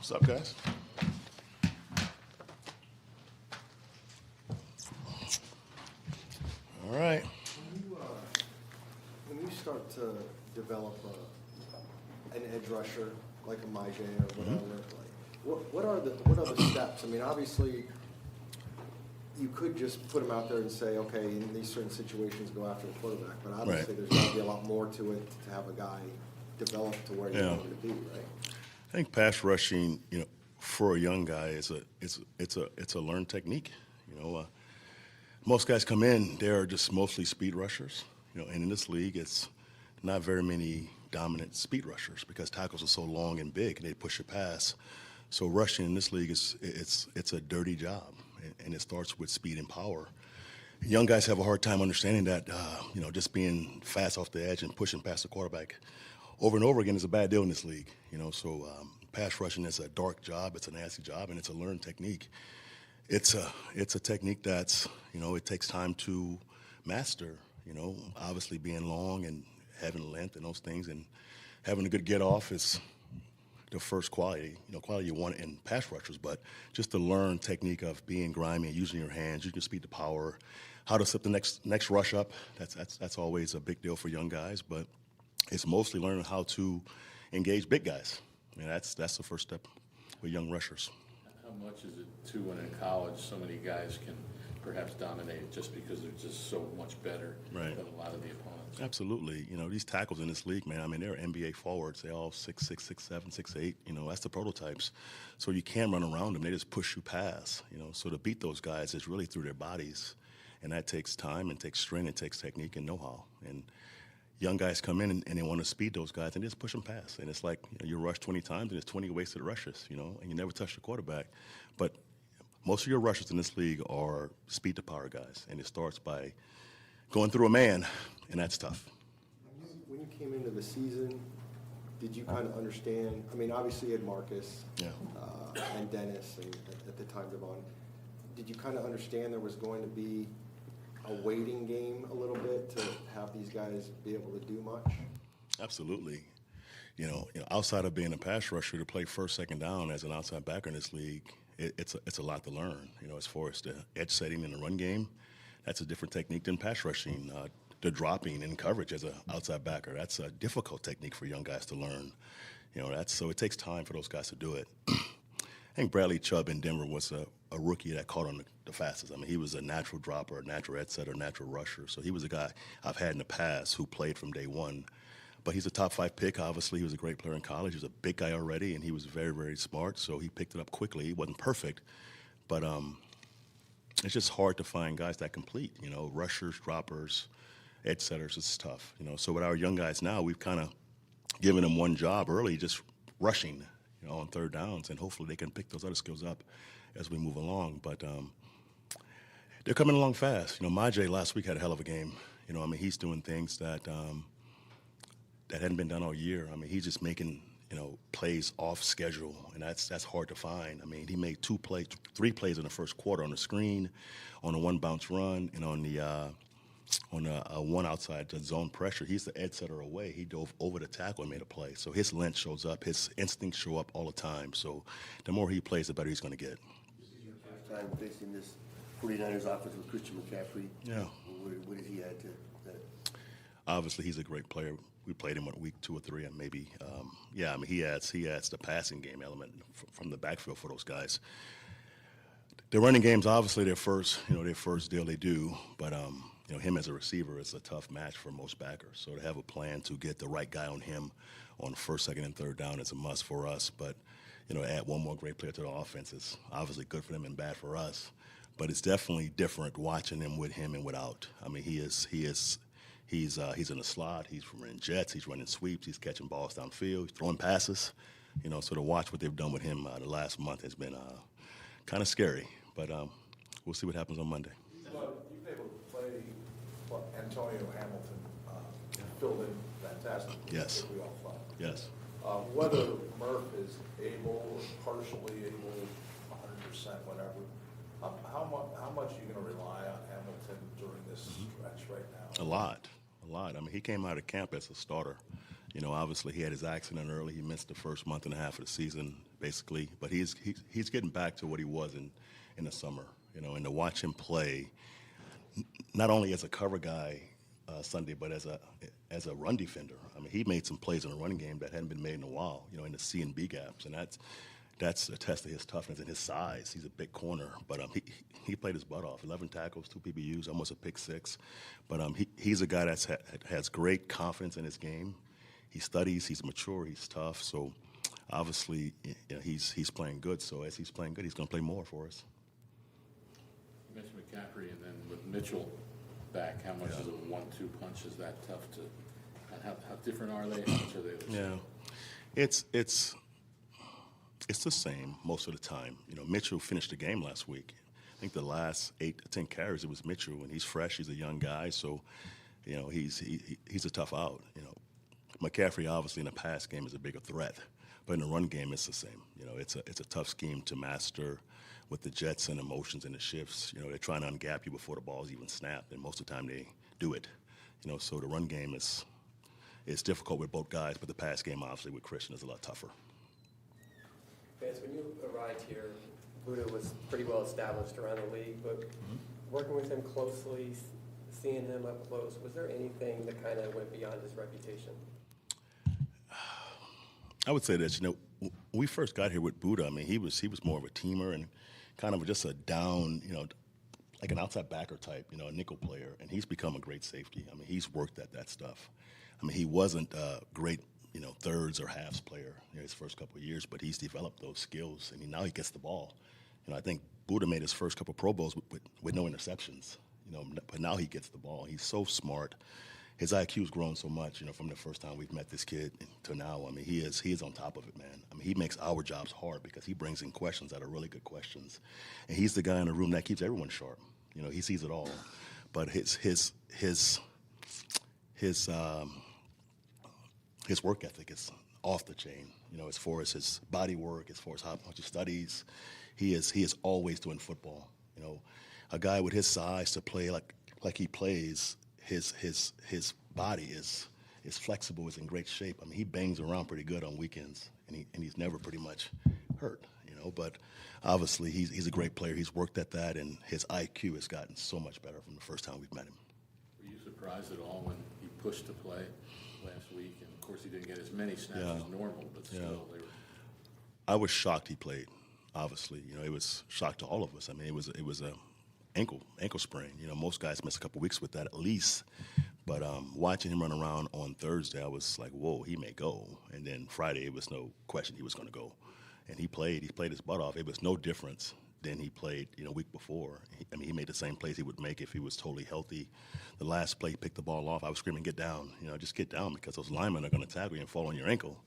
What's up, guys? All right. When you start to develop an edge rusher like a Majay or whatever, what are the steps? I mean, obviously, you could just put him out there and say, okay, in these certain situations, go after the quarterback. But obviously, there's got to be a lot more to it to have a guy develop to where you want him to be, right? I think pass rushing, for a young guy, it's a learned technique. Most guys come in, they're just mostly speed rushers. And in this league, it's not very many dominant speed rushers because tackles are so long and big, and they push your pass. So rushing in this league it's a dirty job, and it starts with speed and power. Young guys have a hard time understanding that, just being fast off the edge and pushing past the quarterback over and over again is a bad deal in this league. So pass rushing is a dark job, it's a nasty job, and it's a learned technique. It's a technique that's, it takes time to master, obviously being long and having length and those things, and having a good get off is the first quality you want in pass rushers, but just to learn technique of being grimy and using your hands, using your speed to power, how to set the next rush up, that's always a big deal for young guys, but it's mostly learning how to engage big guys. That's the first step with young rushers. How much is it, too, when in college so many guys can perhaps dominate just because they're just so much better than a lot of the opponents? Absolutely. These tackles in this league, man, they're NBA forwards. They're all 6'6", 6'7", 6'8". That's the prototypes. So you can't run around them. They just push you past. So to beat those guys is really through their bodies. And that takes time and takes strength and takes technique and know-how. And young guys come in and they want to speed those guys and just push them past. And it's like you rush 20 times and it's 20 wasted rushes, and you never touch the quarterback. But most of your rushes in this league are speed to power guys, and it starts by going through a man, and that's tough. When you came into the season, did you kind of understand? I mean, obviously you had Marcus and Dennis, and at the time Devon. Did you kind of understand there was going to be a waiting game a little bit to have these guys be able to do much? Absolutely. Outside of being a pass rusher, to play first, second down as an outside backer in this league, it's a lot to learn. As far as the edge setting in the run game, that's a different technique than pass rushing. The dropping in coverage as an outside backer, that's a difficult technique for young guys to learn. So it takes time for those guys to do it. I think Bradley Chubb in Denver was a rookie that caught on the fastest. He was a natural dropper, a natural edge setter, natural rusher. So he was a guy I've had in the past who played from day one. But he's a top 5 pick, obviously. He was a great player in college. He was a big guy already, and he was very, very smart. So he picked it up quickly. He wasn't perfect, but it's just hard to find guys that complete. Rushers, droppers, edge setters, it's tough. So with our young guys now, we've kind of given them one job early, just rushing, on third downs, and hopefully they can pick those other skills up as we move along. But they're coming along fast. Majay last week had a hell of a game. He's doing things that hadn't been done all year. He's just making, plays off schedule, and that's hard to find. He made 3 plays in the first quarter on the screen, on a one bounce run, and on a one outside the zone pressure. He's the edge setter away. He dove over the tackle and made a play. So his length shows up. His instincts show up all the time. So the more he plays, the better he's going to get. This is your first time facing this 49ers offense with Christian McCaffrey. Yeah. What did he add to that? Obviously, he's a great player. We played him week 2 or 3, and maybe, he adds the passing game element from the backfield for those guys. The running game's obviously their first deal they do, but him as a receiver is a tough match for most backers. So to have a plan to get the right guy on him on first, second, and third down is a must for us. But add one more great player to the offense is obviously good for them and bad for us. But it's definitely different watching him with him and without. He's in the slot. He's running jets. He's running sweeps. He's catching balls downfield. He's throwing passes. So to watch what they've done with him the last month has been kind of scary. But we'll see what happens on Monday. You've been able to play Antonio Hamilton filled in fantastic. Yes. We all thought. Yes. Whether Murph is able, or partially able, 100%, whatever, how much are you going to rely on Hamilton during this stretch right now? A lot. He came out of camp as a starter. Obviously he had his accident early. He missed the first month and a half of the season, basically. But he's getting back to what he was in the summer, and to watch him play, not only as a cover guy Sunday, but as a run defender. I mean, he made some plays in the running game that hadn't been made in a while, in the C and B gaps, and that's a test of his toughness and his size. He's a big corner, but he played his butt off. 11 tackles, 2 PBUs, almost a pick 6. But he's a guy that has great confidence in his game. He studies, he's mature, he's tough. So obviously, he's playing good. So as he's playing good, he's going to play more for us. You mentioned McCaffrey, and then with Mitchell back, how much is a 1-2 punch? Is that tough to? And how different are they? How much are they? It's the same most of the time. Mitchell finished the game last week. I think the last 8 to 10 carries it was Mitchell, and he's fresh. He's a young guy, so he's a tough out. McCaffrey obviously in the pass game is a bigger threat, but in the run game it's the same. It's a tough scheme to master with the jets and the motions and the shifts. They're trying to ungap you before the ball's even snapped, and most of the time they do it. So the run game is difficult with both guys, but the pass game obviously with Christian is a lot tougher. Vance, when you arrived here, Budda was pretty well established around the league, but working with him closely, seeing him up close, was there anything that kind of went beyond his reputation? I would say this, when we first got here with Budda, I mean, he was more of a teamer and kind of just a down, like an outside backer type, a nickel player, and he's become a great safety. I mean, he's worked at that stuff. I mean, he wasn't a great, thirds or halves player his first couple of years, but he's developed those skills, and now he gets the ball. I think Budda made his first couple of Pro Bowls with no interceptions, but now he gets the ball. He's so smart. His IQ's grown so much, from the first time we've met this kid to now. I mean, he is on top of it, man. I mean, he makes our jobs hard because he brings in questions that are really good questions, and he's the guy in the room that keeps everyone sharp. He sees it all, but his work ethic is off the chain. As far as his body work, as far as how much he studies, he is always doing football. A guy with his size to play like he plays. His body is flexible, is in great shape. I mean, he bangs around pretty good on weekends, and he's never pretty much hurt, But obviously, he's a great player. He's worked at that, and his IQ has gotten so much better from the first time we've met him. Were you surprised at all when he pushed to play last week? And of course, he didn't get as many snaps as normal, but still, they were. I was shocked he played. Obviously, it was shock to all of us. I mean, it was a ankle sprain. Most guys miss a couple weeks with that at least. But watching him run around on Thursday, I was like, whoa, he may go. And then Friday, it was no question he was going to go. And he played his butt off. It was no difference than he played, week before. He made the same plays he would make if he was totally healthy. The last play, he picked the ball off. I was screaming, get down, just get down, because those linemen are going to tackle you and fall on your ankle.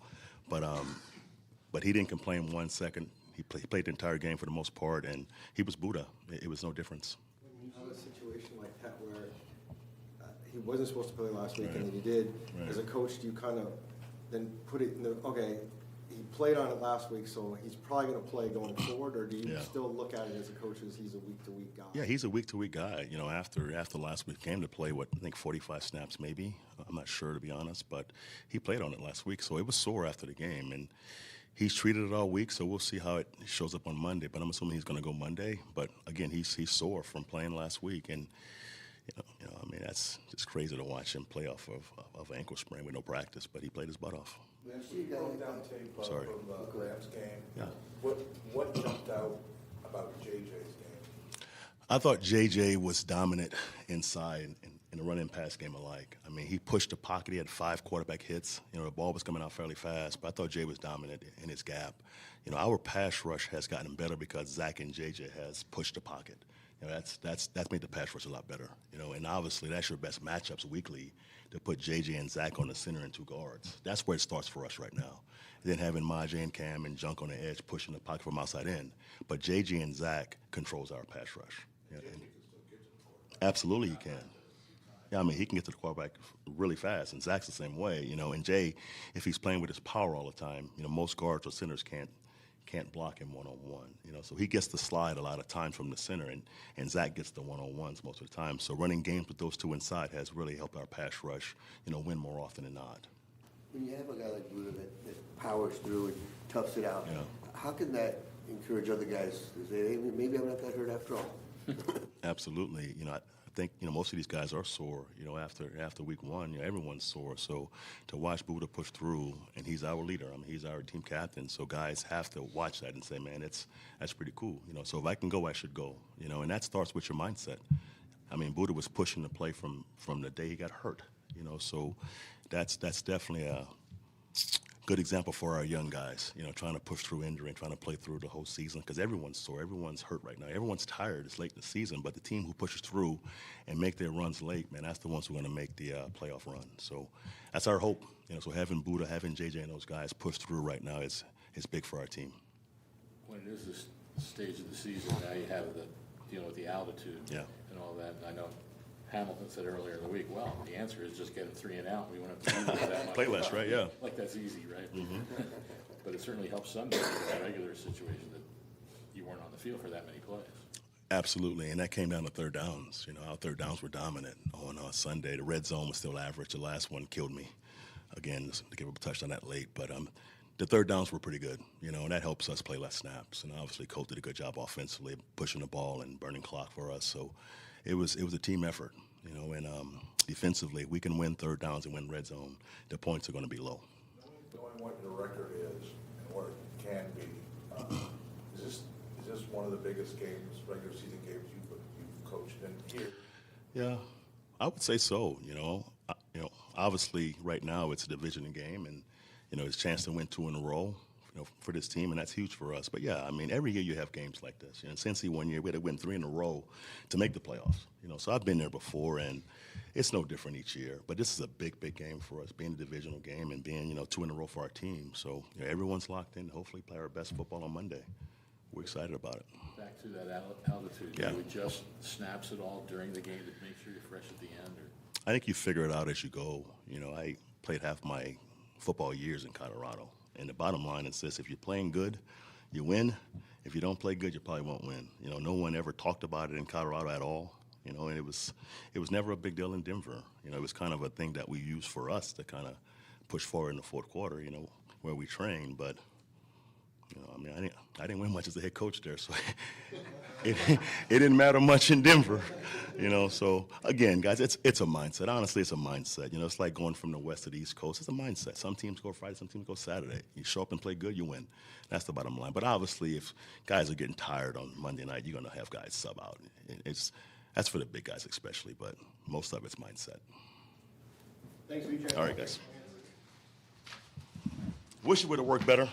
But he didn't complain 1 second. He played the entire game for the most part, and he was Budda. It was no difference. When you have a situation like that where he wasn't supposed to play last week and then he did, as a coach, do you kind of then put it in okay, he played on it last week, so he's probably going to play going forward, or do you still look at it as a coach as he's a week-to-week guy? Yeah, he's a week-to-week guy. After last week came to play, I think 45 snaps maybe. I'm not sure, to be honest, but he played on it last week, so it was sore after the game, and he's treated it all week, so we'll see how it shows up on Monday. But I'm assuming he's going to go Monday. But again, he's sore from playing last week, and that's just crazy to watch him play off of ankle sprain with no practice. But he played his butt off. You broke down tape Sorry. from the Rams game. Yeah. What jumped out about JJ's game? I thought JJ was dominant inside in the run and pass game alike. I mean, he pushed the pocket. He had 5 quarterback hits. The ball was coming out fairly fast, but I thought Jay was dominant in his gap. Our pass rush has gotten better because Zach and JJ has pushed the pocket. That's made the pass rush a lot better. And obviously that's your best matchups weekly, to put JJ and Zach on the center and 2 guards. That's where it starts for us right now. And then having Majay and Cam and Junk on the edge pushing the pocket from outside in. But JJ and Zach controls our pass rush. Absolutely he can. Yeah, I mean, he can get to the quarterback really fast, and Zach's the same way, And Jay, if he's playing with his power all the time, most guards or centers can't block him one-on-one, So he gets the slide a lot of times from the center, and Zach gets the one-on-ones most of the time. So running games with those 2 inside has really helped our pass rush, win more often than not. when you have a guy like Budda that powers through and toughs it out, Yeah. how can that encourage other guys to say, hey, maybe I'm not that hurt after all? Absolutely. I think, most of these guys are sore, after week one, everyone's sore. So to watch Budda push through, and he's our leader. I mean, he's our team captain. So guys have to watch that and say, man, that's pretty cool. So if I can go, I should go, and that starts with your mindset. I mean, Budda was pushing the play from the day he got hurt, so that's definitely a good example for our young guys, trying to push through injury and trying to play through the whole season, because everyone's sore, everyone's hurt right now, everyone's tired. It's late in the season, but the team who pushes through and make their runs late, man, that's the ones who are going to make the playoff run. So that's our hope. So having Budda, having JJ and those guys push through right now is big for our team. When it is this stage of the season, now you have the, with the altitude Yeah. and all that. And I know Hamilton said earlier in the week, well, the answer is just get him 3 and out. We won't have to do that much. Play less, right? Yeah. Like that's easy, right? But it certainly helps some guys in a regular situation that you weren't on the field for that many plays. Absolutely, and that came down to third downs. Our third downs were dominant on Sunday. The red zone was still average. The last one killed me. Again, to give up a touchdown that late, but the third downs were pretty good, and that helps us play less snaps. And obviously, Coach did a good job offensively, pushing the ball and burning clock for us. So it was a team effort, and defensively, we can win third downs and win red zone. The points are going to be low. Knowing what your record is and what it can be, is this one of the biggest games, regular season games you've coached in here? Yeah, I would say so. Obviously, right now it's a division game, and it's a chance to win 2 in a row. For this team, and that's huge for us. But yeah, I mean, every year you have games like this. Cincy one year we had to win 3 in a row to make the playoffs. So I've been there before, and it's no different each year. But this is a big, big game for us, being a divisional game and being 2 in a row for our team. So everyone's locked in. Hopefully, play our best football on Monday. We're excited about it. Back to that altitude, Yeah. do you adjust snaps at all during the game to make sure you're fresh at the end? Or? I think you figure it out as you go. I played half my football years in Colorado. And the bottom line is this: if you're playing good, you win. If you don't play good, you probably won't win. No one ever talked about it in Colorado at all. And it was never a big deal in Denver. It was kind of a thing that we used for us to kind of push forward in the fourth quarter, where we trained. But, I mean, I didn't win much as a head coach there, so it didn't matter much in Denver. So again, guys, it's a mindset. Honestly, it's a mindset. It's like going from the West to the East Coast. It's a mindset. Some teams go Friday, some teams go Saturday. You show up and play good, you win. That's the bottom line. But obviously, if guys are getting tired on Monday night, you're going to have guys sub out. That's for the big guys especially, but most of it's mindset. Thanks, BJ. All right, guys. Wish it would have worked better.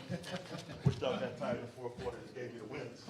Wish I had time in the fourth quarter. Just gave me the wins.